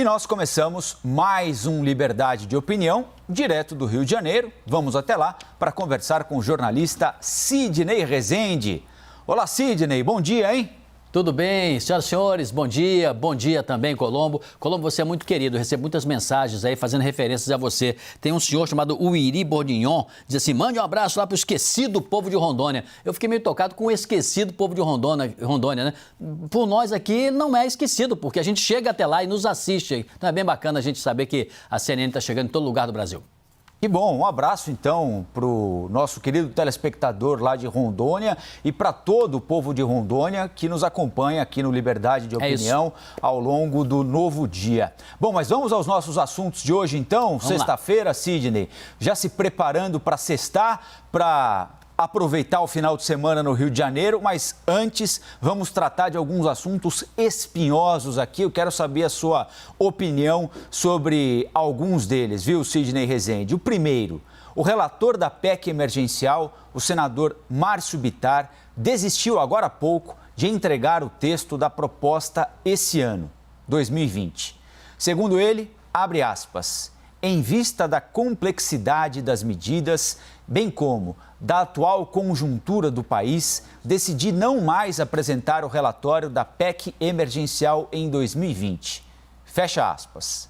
E nós começamos mais um Liberdade de Opinião, direto do Rio de Janeiro. Vamos até lá para conversar com o jornalista Sidney Rezende. Olá, Sidney, bom dia, hein? Tudo bem, senhoras e senhores, bom dia também, Colombo. Colombo, você é muito querido, eu recebo muitas mensagens aí fazendo referências a você. Tem um senhor chamado Uiri Bordignon, diz assim, mande um abraço lá para o esquecido povo de Rondônia. Eu fiquei meio tocado com o esquecido povo de Rondônia, né? Por nós aqui não é esquecido, porque a gente chega até lá e nos assiste. Então é bem bacana a gente saber que a CNN está chegando em todo lugar do Brasil. Que bom, um abraço então para o nosso querido telespectador lá de Rondônia e para todo o povo de Rondônia que nos acompanha aqui no Liberdade de Opinião ao longo do novo dia. Bom, mas vamos aos nossos assuntos de hoje então, sexta-feira, Sidney, já se preparando para sextar, para aproveitar o final de semana no Rio de Janeiro, mas antes vamos tratar de alguns assuntos espinhosos aqui. Eu quero saber a sua opinião sobre alguns deles, viu, Sidney Rezende? O primeiro, o relator da PEC emergencial, o senador Márcio Bittar, desistiu agora há pouco de entregar o texto da proposta esse ano, 2020. Segundo ele, abre aspas, em vista da complexidade das medidas, bem como da atual conjuntura do país, decidi não mais apresentar o relatório da PEC emergencial em 2020. Fecha aspas.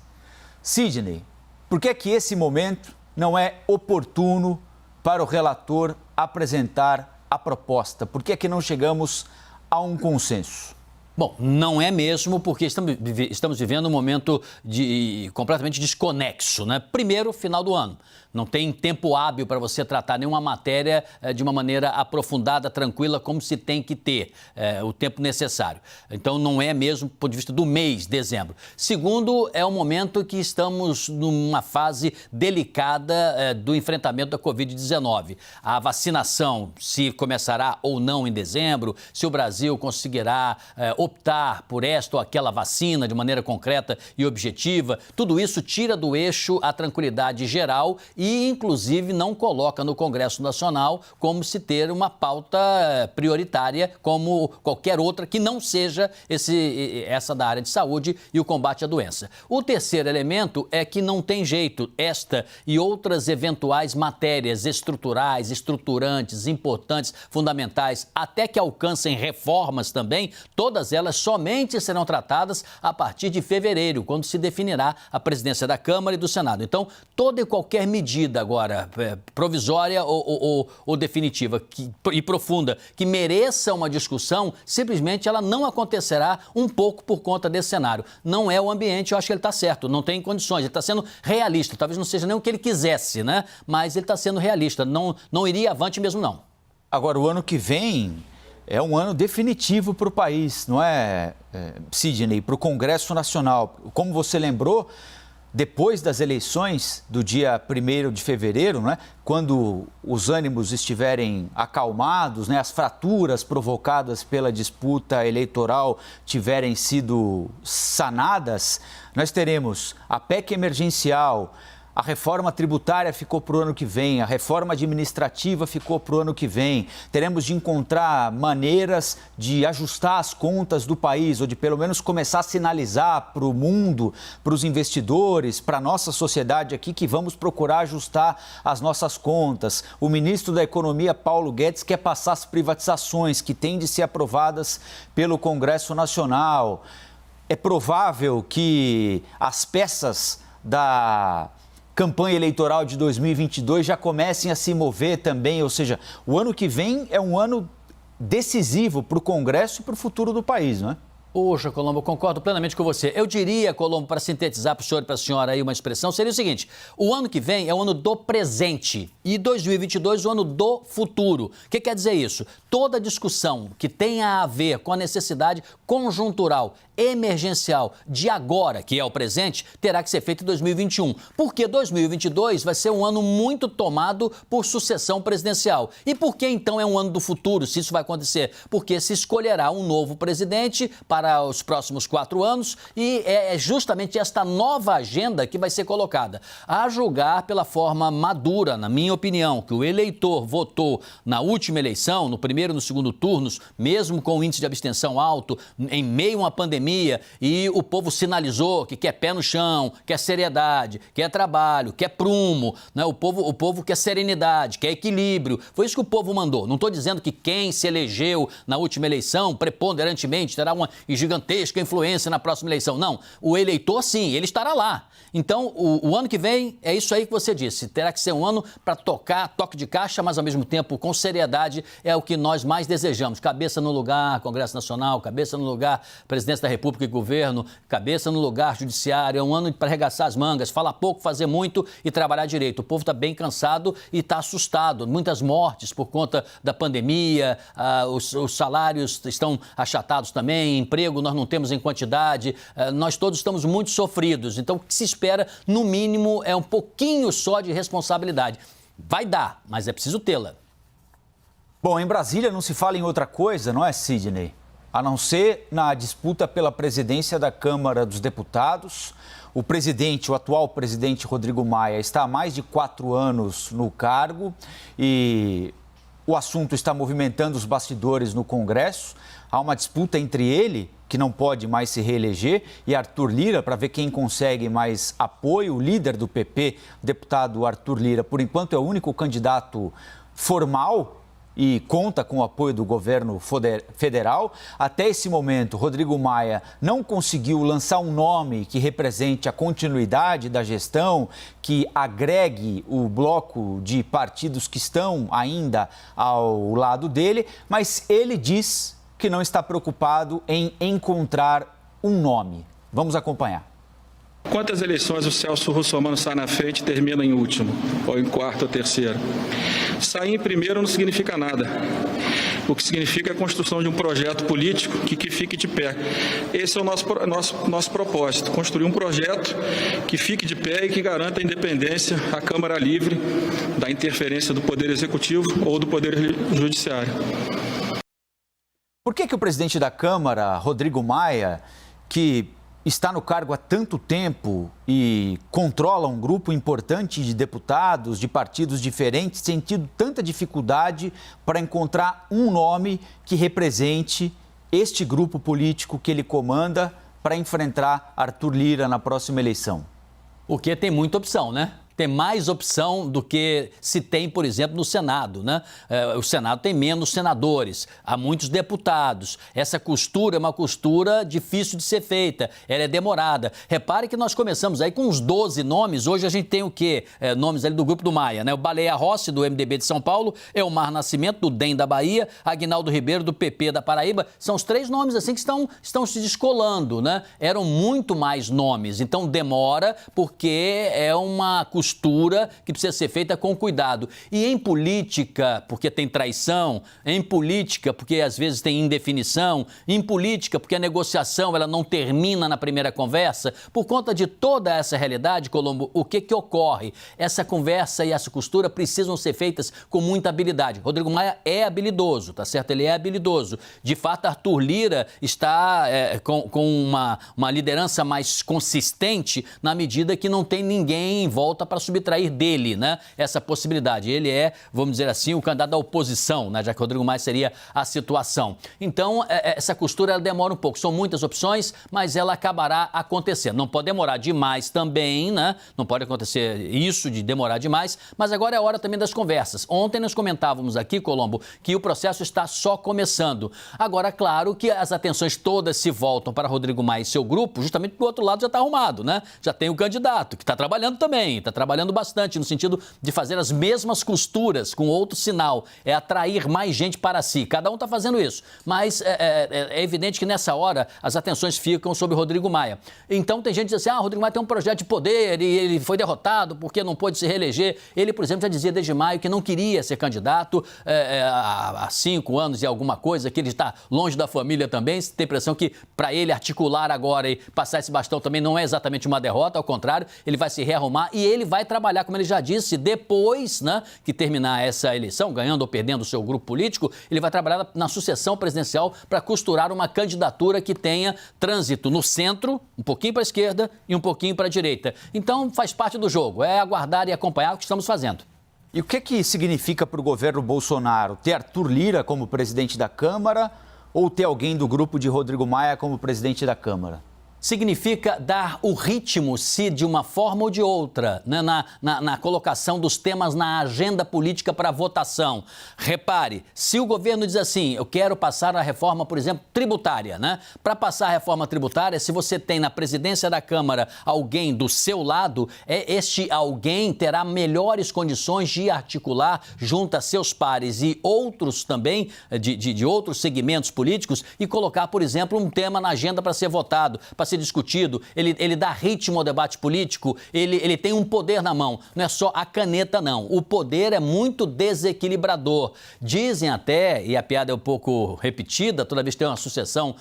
Sidney, por que esse momento não é oportuno para o relator apresentar a proposta? Por que não chegamos a um consenso? Bom, não é mesmo, porque estamos vivendo um momento completamente desconexo, né? Primeiro, final do ano. Não tem tempo hábil para você tratar nenhuma matéria de uma maneira aprofundada, tranquila, como se tem que ter o tempo necessário. Então, não é mesmo do ponto de vista do mês, dezembro. Segundo, é um momento que estamos numa fase delicada do enfrentamento da Covid-19. A vacinação, se começará ou não em dezembro, se o Brasil conseguirá optar por esta ou aquela vacina de maneira concreta e objetiva, tudo isso tira do eixo a tranquilidade geral e, inclusive, não coloca no Congresso Nacional como se ter uma pauta prioritária como qualquer outra que não seja essa da área de saúde e o combate à doença. O terceiro elemento é que não tem jeito, esta e outras eventuais matérias estruturais, estruturantes, importantes, fundamentais, até que alcancem reformas também, todas elas somente serão tratadas a partir de fevereiro, quando se definirá a presidência da Câmara e do Senado. Então, toda e qualquer medida agora, provisória ou definitiva e profunda, que mereça uma discussão, simplesmente ela não acontecerá um pouco por conta desse cenário. Não é o ambiente, eu acho que ele está certo, não tem condições, ele está sendo realista, talvez não seja nem o que ele quisesse, né? Mas ele está sendo realista, não iria avante mesmo não. Agora, o ano que vem é um ano definitivo para o país, não é, Sidney? Para o Congresso Nacional. Como você lembrou, depois das eleições do dia 1º de fevereiro, né, quando os ânimos estiverem acalmados, né, as fraturas provocadas pela disputa eleitoral tiverem sido sanadas, nós teremos a PEC emergencial. A reforma tributária ficou para o ano que vem, a reforma administrativa ficou para o ano que vem. Teremos de encontrar maneiras de ajustar as contas do país, ou de pelo menos começar a sinalizar para o mundo, para os investidores, para a nossa sociedade aqui, que vamos procurar ajustar as nossas contas. O ministro da Economia, Paulo Guedes, quer passar as privatizações que têm de ser aprovadas pelo Congresso Nacional. É provável que as peças da campanha eleitoral de 2022 já comecem a se mover também, ou seja, o ano que vem é um ano decisivo para o Congresso e para o futuro do país, não é? Poxa, Colombo, eu concordo plenamente com você. Eu diria, Colombo, para sintetizar para o senhor e para a senhora aí uma expressão, seria o seguinte, o ano que vem é o ano do presente e 2022 o ano do futuro. O que quer dizer isso? Toda discussão que tenha a ver com a necessidade conjuntural, emergencial de agora, que é o presente, terá que ser feita em 2021. Porque 2022 vai ser um ano muito tomado por sucessão presidencial. E por que então é um ano do futuro, se isso vai acontecer? Porque se escolherá um novo presidente para para os próximos 4 anos e é justamente esta nova agenda que vai ser colocada. A julgar pela forma madura, na minha opinião, que o eleitor votou na última eleição, no primeiro e no segundo turnos, mesmo com o índice de abstenção alto, em meio a uma pandemia, e o povo sinalizou que quer pé no chão, quer seriedade, quer trabalho, quer prumo, né? O povo quer serenidade, quer equilíbrio. Foi isso que o povo mandou. Não estou dizendo que quem se elegeu na última eleição, preponderantemente, terá uma gigantesca influência na próxima eleição. Não, o eleitor sim, ele estará lá. Então, o ano que vem é isso aí que você disse. Terá que ser um ano para tocar, toque de caixa, mas ao mesmo tempo com seriedade, é o que nós mais desejamos. Cabeça no lugar, Congresso Nacional, cabeça no lugar, Presidência da República e Governo, cabeça no lugar, Judiciário. É um ano para arregaçar as mangas, falar pouco, fazer muito e trabalhar direito. O povo está bem cansado e está assustado. Muitas mortes por conta da pandemia, os salários estão achatados também, emprego nós não temos em quantidade, nós todos estamos muito sofridos. Então, o que se espera, no mínimo, é um pouquinho só de responsabilidade. Vai dar, mas é preciso tê-la. Bom, em Brasília não se fala em outra coisa, não é, Sidney? A não ser na disputa pela presidência da Câmara dos Deputados. O atual presidente Rodrigo Maia está há mais de 4 anos no cargo e o assunto está movimentando os bastidores no Congresso. Há uma disputa entre ele, que não pode mais se reeleger, e Arthur Lira, para ver quem consegue mais apoio. O líder do PP, deputado Arthur Lira, por enquanto é o único candidato formal e conta com o apoio do governo federal. Até esse momento, Rodrigo Maia não conseguiu lançar um nome que represente a continuidade da gestão, que agregue o bloco de partidos que estão ainda ao lado dele, mas ele diz que não está preocupado em encontrar um nome. Vamos acompanhar. Quantas eleições o Celso Russomano sai na frente e termina em último, ou em quarto ou terceiro? Sair em primeiro não significa nada. O que significa é a construção de um projeto político que fique de pé. Esse é o nosso propósito, construir um projeto que fique de pé e que garanta a independência, a Câmara livre da interferência do Poder Executivo ou do Poder Judiciário. Por que o presidente da Câmara, Rodrigo Maia, que está no cargo há tanto tempo e controla um grupo importante de deputados de partidos diferentes, tem tido tanta dificuldade para encontrar um nome que represente este grupo político que ele comanda para enfrentar Arthur Lira na próxima eleição? Porque tem muita opção, né? Tem mais opção do que se tem, por exemplo, no Senado, né? O Senado tem menos senadores, há muitos deputados. Essa costura é uma costura difícil de ser feita, ela é demorada. Repare que nós começamos aí com uns 12 nomes, hoje a gente tem o quê? Nomes ali do grupo do Maia, né? O Baleia Rossi, do MDB de São Paulo, Elmar Nascimento, do DEM da Bahia, Aguinaldo Ribeiro, do PP da Paraíba. São os 3 nomes assim que estão se descolando, né? Eram muito mais nomes, então demora porque é uma costura que precisa ser feita com cuidado. E em política, porque tem traição, em política, porque às vezes tem indefinição, em política, porque a negociação ela não termina na primeira conversa, por conta de toda essa realidade, Colombo, o que ocorre? Essa conversa e essa costura precisam ser feitas com muita habilidade. Rodrigo Maia é habilidoso, tá certo? Ele é habilidoso. De fato, Arthur Lira está com uma liderança mais consistente na medida que não tem ninguém em volta para subtrair dele, né, essa possibilidade. Ele é, vamos dizer assim, o candidato da oposição, né, já que Rodrigo Maia seria a situação. Então, essa costura ela demora um pouco. São muitas opções, mas ela acabará acontecendo. Não pode demorar demais também, né? Não pode acontecer isso de demorar demais, mas agora é a hora também das conversas. Ontem nós comentávamos aqui, Colombo, que o processo está só começando. Agora, claro que as atenções todas se voltam para Rodrigo Maia e seu grupo, justamente porque o outro lado já está arrumado, né? Já tem o candidato, que está trabalhando também, está trabalhando bastante no sentido de fazer as mesmas costuras com outro sinal, é atrair mais gente para si. Cada um está fazendo isso, mas é evidente que nessa hora as atenções ficam sobre Rodrigo Maia. Então tem gente que diz assim, Rodrigo Maia tem um projeto de poder e ele foi derrotado porque não pôde se reeleger. Ele, por exemplo, já dizia desde maio que não queria ser candidato há 5 anos e alguma coisa, que ele está longe da família também. Tem a impressão que para ele articular agora e passar esse bastão também não é exatamente uma derrota, ao contrário, ele vai se rearrumar e ele vai trabalhar, como ele já disse, depois, né, que terminar essa eleição, ganhando ou perdendo o seu grupo político, ele vai trabalhar na sucessão presidencial para costurar uma candidatura que tenha trânsito no centro, um pouquinho para a esquerda e um pouquinho para a direita. Então, faz parte do jogo, é aguardar e acompanhar o que estamos fazendo. E o que significa para o governo Bolsonaro ter Arthur Lira como presidente da Câmara ou ter alguém do grupo de Rodrigo Maia como presidente da Câmara? Significa dar o ritmo, se de uma forma ou de outra, né, na colocação dos temas na agenda política para votação. Repare, se o governo diz assim, eu quero passar a reforma, por exemplo, tributária, né? Para passar a reforma tributária, se você tem na presidência da Câmara alguém do seu lado, este alguém terá melhores condições de articular junto a seus pares e outros também, de outros segmentos políticos, e colocar, por exemplo, um tema na agenda para ser votado, para ser discutido, ele dá ritmo ao debate político, ele tem um poder na mão, não é só a caneta não, o poder é muito desequilibrador. Dizem até, e a piada é um pouco repetida, toda vez que tem uma sucessão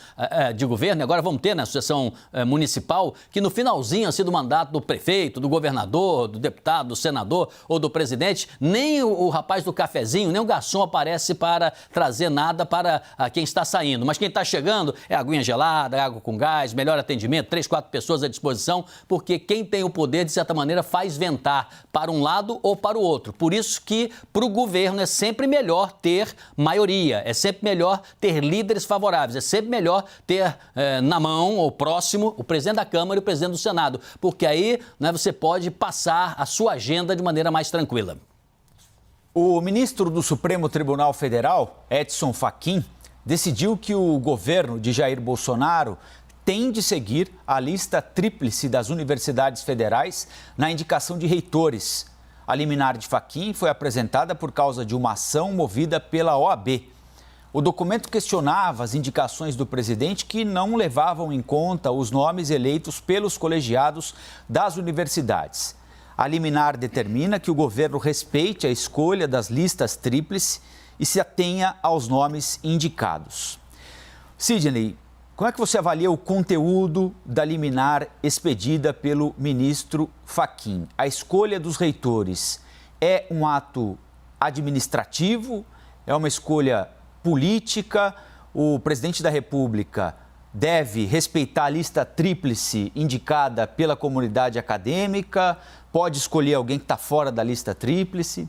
de governo, e agora vamos ter, né, sucessão municipal, que no finalzinho assim, do mandato do prefeito, do governador, do deputado, do senador ou do presidente, nem o rapaz do cafezinho, nem o garçom aparece para trazer nada para quem está saindo, mas quem está chegando é aguinha gelada, água com gás, melhor atendimento, 3, 4 pessoas à disposição, porque quem tem o poder, de certa maneira, faz ventar para um lado ou para o outro. Por isso que, para o governo, é sempre melhor ter maioria, é sempre melhor ter líderes favoráveis, é sempre melhor ter na mão ou próximo o presidente da Câmara e o presidente do Senado, porque aí, né, você pode passar a sua agenda de maneira mais tranquila. O ministro do Supremo Tribunal Federal, Edson Fachin, decidiu que o governo de Jair Bolsonaro tem de seguir a lista tríplice das universidades federais na indicação de reitores. A liminar de Fachin foi apresentada por causa de uma ação movida pela OAB. O documento questionava as indicações do presidente que não levavam em conta os nomes eleitos pelos colegiados das universidades. A liminar determina que o governo respeite a escolha das listas tríplice e se atenha aos nomes indicados. Sidney, como é que você avalia o conteúdo da liminar expedida pelo ministro Fachin? A escolha dos reitores é um ato administrativo? É uma escolha política? O presidente da República deve respeitar a lista tríplice indicada pela comunidade acadêmica? Pode escolher alguém que está fora da lista tríplice?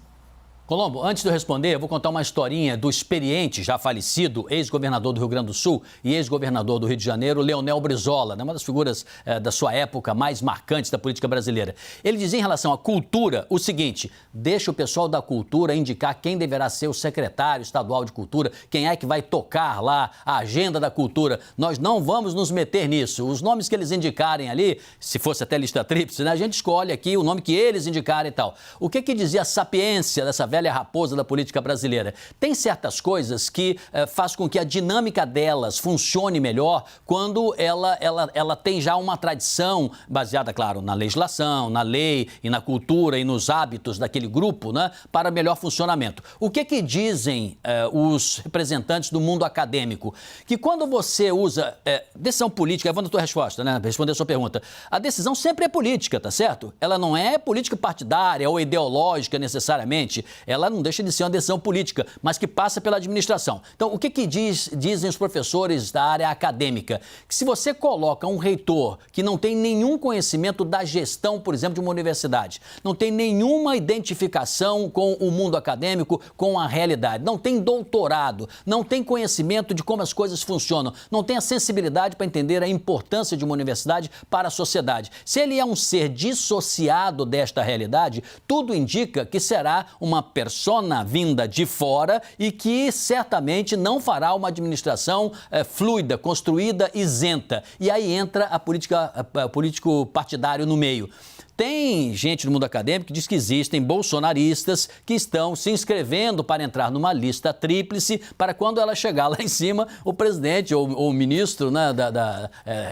Colombo, antes de eu responder, eu vou contar uma historinha do experiente, já falecido, ex-governador do Rio Grande do Sul e ex-governador do Rio de Janeiro, Leonel Brizola, né, uma das figuras da sua época mais marcantes da política brasileira. Ele dizia em relação à cultura o seguinte: deixa o pessoal da cultura indicar quem deverá ser o secretário estadual de cultura, quem é que vai tocar lá a agenda da cultura. Nós não vamos nos meter nisso. Os nomes que eles indicarem ali, se fosse até lista tríplice, né, a gente escolhe aqui o nome que eles indicarem e tal. O que dizia a sapiência dessa velha raposa da política brasileira? Tem certas coisas que faz com que a dinâmica delas funcione melhor quando ela tem já uma tradição baseada, claro, na legislação, na lei e na cultura e nos hábitos daquele grupo, né, para melhor funcionamento. O que dizem os representantes do mundo acadêmico? Que quando você usa decisão política, eu vou na tua resposta, né, responder a sua pergunta, a decisão sempre é política, tá certo? Ela não é política partidária ou ideológica necessariamente. Ela não deixa de ser uma decisão política, mas que passa pela administração. Então, o que dizem os professores da área acadêmica? Que se você coloca um reitor que não tem nenhum conhecimento da gestão, por exemplo, de uma universidade, não tem nenhuma identificação com o mundo acadêmico, com a realidade, não tem doutorado, não tem conhecimento de como as coisas funcionam, não tem a sensibilidade para entender a importância de uma universidade para a sociedade. Se ele é um ser dissociado desta realidade, tudo indica que será uma persona vinda de fora e que certamente não fará uma administração fluida, construída, isenta. E aí entra a político partidário no meio. Tem gente no mundo acadêmico que diz que existem bolsonaristas que estão se inscrevendo para entrar numa lista tríplice para quando ela chegar lá em cima, o presidente ou o ministro, né,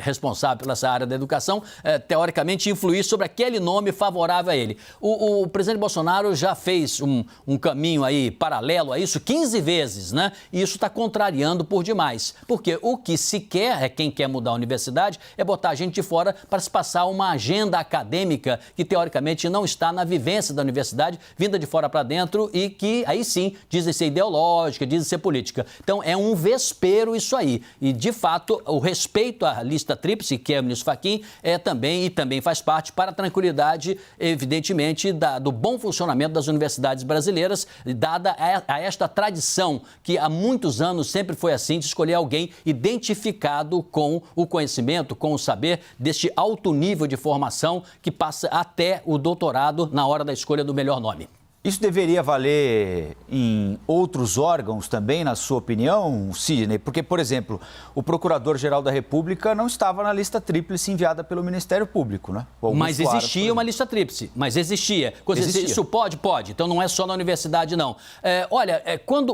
responsável pela essa área da educação, teoricamente influir sobre aquele nome favorável a ele. O presidente Bolsonaro já fez um caminho aí paralelo a isso 15 vezes, né? E isso está contrariando por demais. Porque o que se quer, quem quer mudar a universidade, é botar a gente de fora para se passar uma agenda acadêmica técnica, que teoricamente não está na vivência da universidade, vinda de fora para dentro e que aí sim dizem ser ideológica, dizem ser política. Então é um vespeiro isso aí. E de fato o respeito à lista tríplice, que é o ministro Fachin, também faz parte para a tranquilidade, evidentemente, do bom funcionamento das universidades brasileiras, dada a esta tradição que há muitos anos sempre foi assim, de escolher alguém identificado com o conhecimento, com o saber deste alto nível de formação que passa até o doutorado na hora da escolha do melhor nome. Isso deveria valer em outros órgãos também, na sua opinião, Sidney? Porque, por exemplo, o Procurador-Geral da República não estava na lista tríplice enviada pelo Ministério Público, né? Mas existia uma lista tríplice, existia. Isso pode. Então não é só na universidade, não.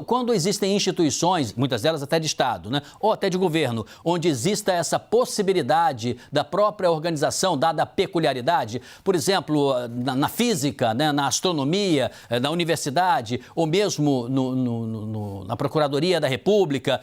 Quando existem instituições, muitas delas até de Estado, né? Ou até de governo, onde exista essa possibilidade da própria organização, dada a peculiaridade, por exemplo, na física, né? Na astronomia, na universidade, ou mesmo na Procuradoria da República,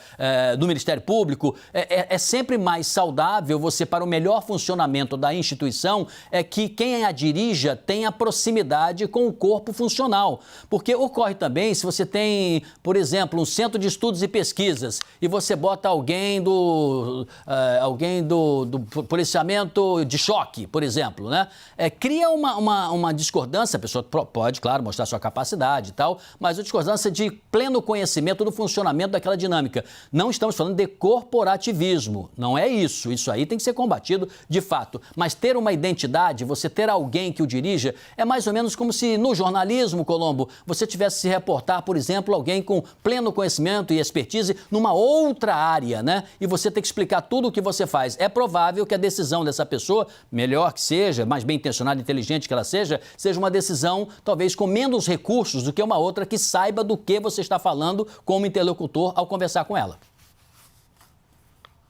no Ministério Público, é sempre mais saudável você, para o melhor funcionamento da instituição, que quem a dirija tenha proximidade com o corpo funcional. Porque ocorre também, se você tem, por exemplo, um centro de estudos e pesquisas e você bota alguém do policiamento de choque, por exemplo, né? Cria uma discordância, a pessoa pode, claro, mostrar sua capacidade e tal, mas a discordância de pleno conhecimento do funcionamento daquela dinâmica. Não estamos falando de corporativismo, não é isso. Isso aí tem que ser combatido de fato. Mas ter uma identidade, você ter alguém que o dirija, é mais ou menos como se no jornalismo, Colombo, você tivesse se reportar, por exemplo, alguém com pleno conhecimento e expertise numa outra área, né? E você tem que explicar tudo o que você faz. É provável que a decisão dessa pessoa, melhor que seja, mais bem intencionada, inteligente que ela seja uma decisão talvez com menos recursos do que uma outra que saiba do que você está falando como interlocutor ao conversar com ela.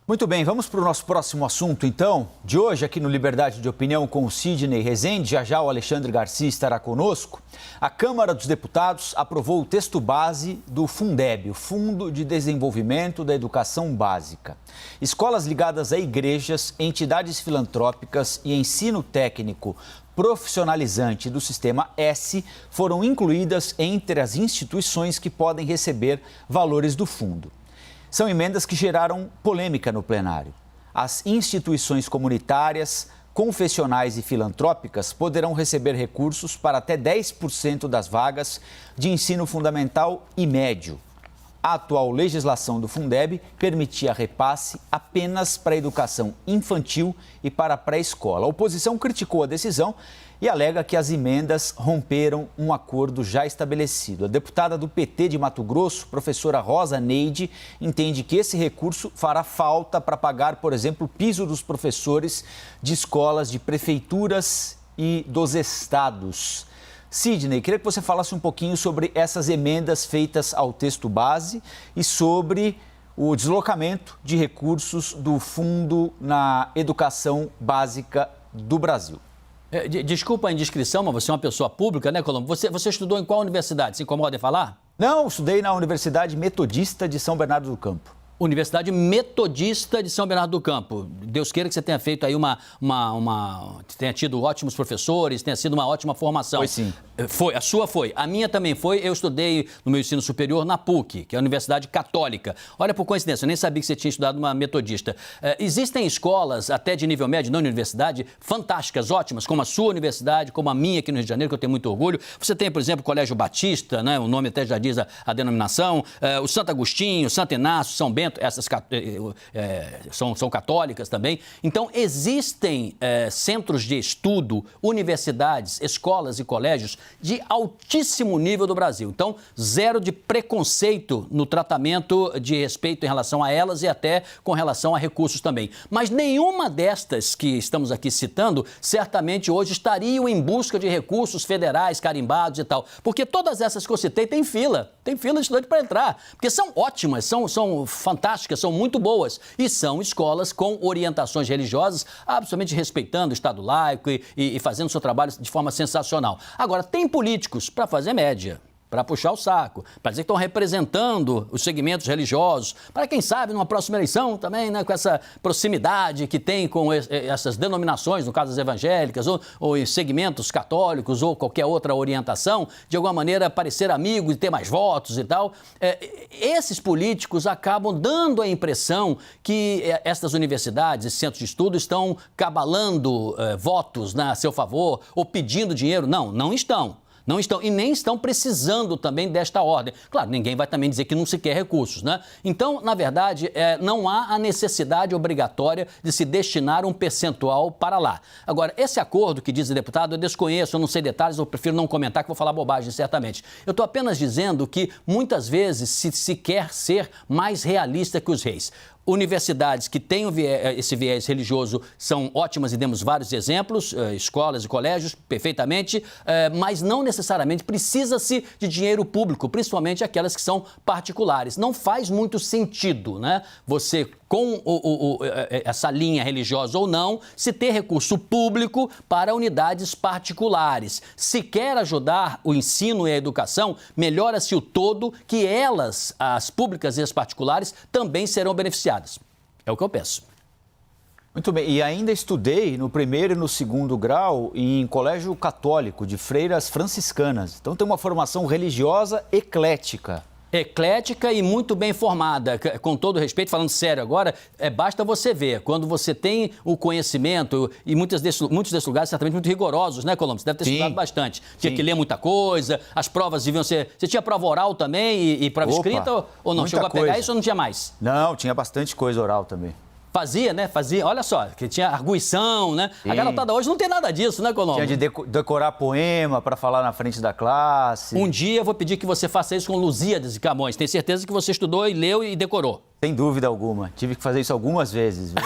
Muito bem, vamos para o nosso próximo assunto, então. De hoje, aqui no Liberdade de Opinião com o Sidney Rezende, já o Alexandre Garcia estará conosco. A Câmara dos Deputados aprovou o texto base do Fundeb, o Fundo de Desenvolvimento da Educação Básica. Escolas ligadas a igrejas, entidades filantrópicas e ensino técnico profissionalizante do Sistema S foram incluídas entre as instituições que podem receber valores do fundo. São emendas que geraram polêmica no plenário. As instituições comunitárias, confessionais e filantrópicas poderão receber recursos para até 10% das vagas de ensino fundamental e médio. A atual legislação do Fundeb permitia repasse apenas para a educação infantil e para a pré-escola. A oposição criticou a decisão e alega que as emendas romperam um acordo já estabelecido. A deputada do PT de Mato Grosso, professora Rosa Neide, entende que esse recurso fará falta para pagar, por exemplo, o piso dos professores de escolas de prefeituras e dos estados. Sidney, queria que você falasse um pouquinho sobre essas emendas feitas ao texto base e sobre o deslocamento de recursos do Fundo na Educação Básica do Brasil. Desculpa a indiscrição, mas você é uma pessoa pública, né, Colombo? Você estudou em qual universidade? Se incomoda em falar? Não, estudei na Universidade Metodista de São Bernardo do Campo. Universidade Metodista de São Bernardo do Campo. Deus queira que você tenha feito aí tenha tido ótimos professores, tenha sido uma ótima formação. Foi sim. A sua foi. A minha também foi. Eu estudei no meu ensino superior na PUC, que é a Universidade Católica. Olha, por coincidência, eu nem sabia que você tinha estudado uma metodista. Existem escolas, até de nível médio, na universidade, fantásticas, ótimas, como a sua universidade, como a minha aqui no Rio de Janeiro, que eu tenho muito orgulho. Você tem, por exemplo, o Colégio Batista, né? O nome até já diz a denominação, o Santo Agostinho, Santo Inácio, São Bento, essas são católicas também. Então, existem centros de estudo, universidades, escolas e colégios de altíssimo nível do Brasil. Então, zero de preconceito no tratamento de respeito em relação a elas e até com relação a recursos também. Mas nenhuma destas que estamos aqui citando, certamente hoje estariam em busca de recursos federais, carimbados e tal. Porque todas essas que eu citei têm fila de estudante para entrar. Porque são ótimas, são fantásticas, são muito boas. E são escolas com orientações religiosas, absolutamente respeitando o Estado laico e fazendo seu trabalho de forma sensacional. Agora, tem políticos para fazer média, para puxar o saco, para dizer que estão representando os segmentos religiosos, para quem sabe, numa próxima eleição também, né, com essa proximidade que tem com essas denominações, no caso das evangélicas, ou em segmentos católicos, ou qualquer outra orientação, de alguma maneira parecer amigo e ter mais votos e tal. Esses políticos acabam dando a impressão que estas universidades, esses centros de estudo estão cabalando votos, né, a seu favor ou pedindo dinheiro. Não estão. Não estão e nem estão precisando também desta ordem. Claro, ninguém vai também dizer que não se quer recursos, né? Então, na verdade, não há a necessidade obrigatória de se destinar um percentual para lá. Agora, esse acordo que diz o deputado, eu desconheço, eu não sei detalhes, eu prefiro não comentar, que vou falar bobagem, certamente. Eu estou apenas dizendo que, muitas vezes, se quer ser mais realista que os reis. Universidades que têm esse viés religioso são ótimas e demos vários exemplos, escolas e colégios, perfeitamente, mas não necessariamente precisa-se de dinheiro público, principalmente aquelas que são particulares. Não faz muito sentido, né? Você, com essa linha religiosa ou não, se ter recurso público para unidades particulares. Se quer ajudar o ensino e a educação, melhora-se o todo, que elas, as públicas e as particulares, também serão beneficiadas. É o que eu penso. Muito bem, e ainda estudei no primeiro e no segundo grau em colégio católico de freiras franciscanas. Então tem uma formação religiosa eclética. Eclética e muito bem formada, com todo respeito, falando sério agora, basta você ver, quando você tem o conhecimento, e muitos desses lugares certamente muito rigorosos, né, Colombo? Você deve ter estudado bastante, tinha que ler muita coisa, as provas deviam ser... Você tinha prova oral também e prova escrita ou não? Chegou a pegar isso ou não tinha mais? Não, tinha bastante coisa oral também. Fazia, né? Fazia. Olha só, que tinha arguição, né? Sim. A garotada hoje não tem nada disso, né, Colombo? Tinha de decorar poema para falar na frente da classe. Um dia eu vou pedir que você faça isso com Lusíadas e Camões. Tenho certeza que você estudou e leu e decorou. Sem dúvida alguma. Tive que fazer isso algumas vezes, viu?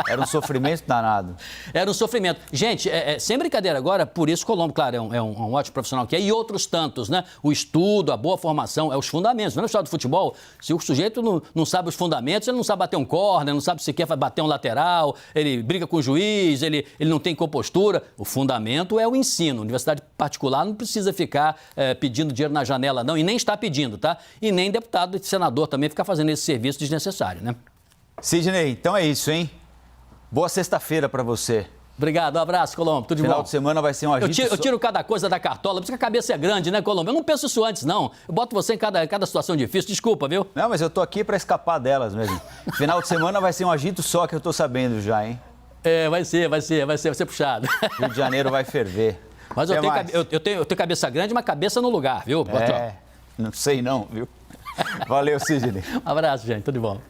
Era um sofrimento danado. Era um sofrimento. Gente, sem brincadeira agora, por isso Colombo, claro, é um ótimo profissional que é, e outros tantos, né? O estudo, a boa formação, os fundamentos. Não é no estado do futebol, se o sujeito não sabe os fundamentos, ele não sabe bater um córner, não sabe se quer bater um lateral, ele briga com o juiz, ele não tem compostura. O fundamento é o ensino. Universidade particular não precisa ficar pedindo dinheiro na janela, não, e nem está pedindo, tá? E nem deputado e senador também ficar fazendo esse serviço desnecessário, né? Sidney, então é isso, hein? Boa sexta-feira para você. Obrigado, um abraço, Colombo, tudo de bom. Final de semana vai ser um agito... Eu tiro cada coisa da cartola, por isso que a cabeça é grande, né, Colombo? Eu não penso isso antes, não. Eu boto você em cada situação difícil, desculpa, viu? Não, mas eu tô aqui para escapar delas mesmo. Final de semana vai ser um agito só, que eu tô sabendo já, hein? Vai ser puxado. Rio de Janeiro vai ferver. Mas eu tenho cabeça grande, mas cabeça no lugar, viu? Não sei não, viu? Valeu, Sidney. Um abraço, gente. Tudo de bom.